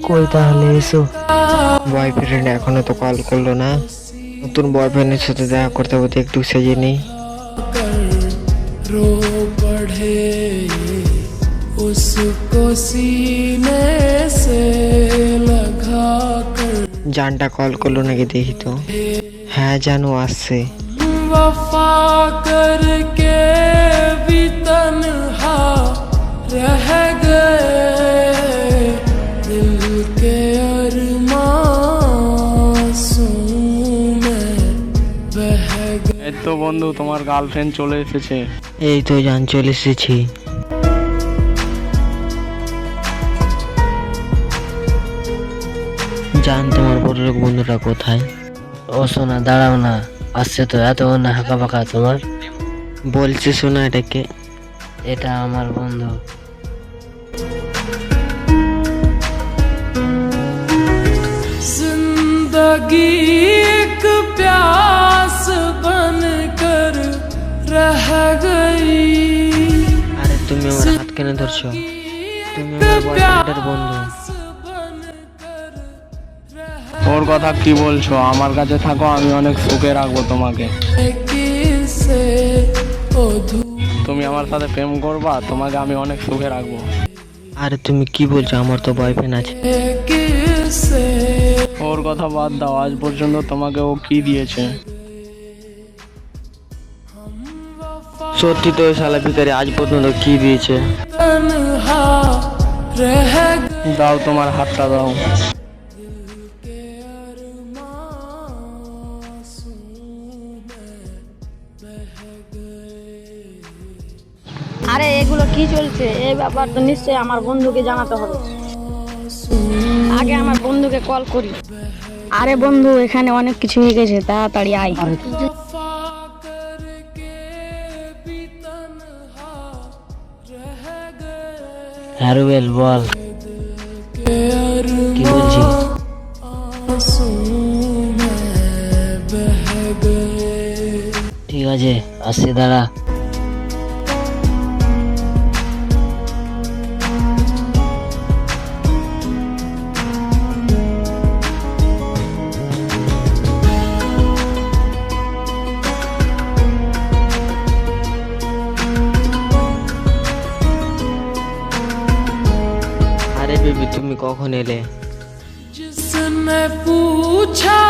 কই তাহলে এসো। বয়ফ্রেন্ড এখনো তো কল করলো না। নতুন বয়ফ্রেন্ডের সাথে দেখা করতে হবে, একটু সেজে নেই। रो पढ़े उसको सीने से लगा कर জানটা কল করলো নাকি দেখি তো। হ্যাঁ জানো আসছে। वफा करके भी तन्हा रह गए दिल के अरमासूम में बह गए। এই তো বন্ধু, তোমার গার্লফ্রেন্ড চলে এসেছে। এই তো জান চলে এসেছি। জান তোমার বড়লোক বন্ধুটা কোথায়? ও সোনা দাঁড়াও না, আসছে তো। এত না হাঁকা পাকা তোমার। বলছে শোনা এটাকে। এটা আমার বন্ধু। जिंदगी एक प्यास बन कर रह गई। আরে তুমি আমার হাত কেন ধরছো? তুমি আমার বয়ফ্রেন্ডের বন্ধু। ওর কথা কি বলছো? আমার কাছে থাকো, আমি অনেক সুখে রাখবো তোমাকে। किसे তুমি আমার সাথে প্রেম করবা, তোমাকে আমি অনেক সুখে রাখবো। আরে তুমি কি বলছো? আমার তো বয়ফ্রেন্ড আছে। किसे ওর কথা বাদ দাও, আজ পর্যন্ত তোমাকে ও কি দিয়েছে? সত্যি তো ওই শালা ভিখারি আজ পর্যন্ত কি দিয়েছে? तन्हा रह দাও তোমার হাতটা দাও। আরে এগুলো কি চলছে? এই ব্যাপারটা নিশ্চয়ই আমার বন্ধুকে জানাতে হবে। আগে আমার বন্ধুকে কল করি। আরে বন্ধু, এখানে অনেক কিছু হয়ে গেছে, তাড়াতাড়ি আয়। হ্যাঁ রুবেল বল, কি বলছিস? ঠিক আছে আসছি, দাঁড়া। আরে বেবি তুমি কখন এলে? जिसने पूछा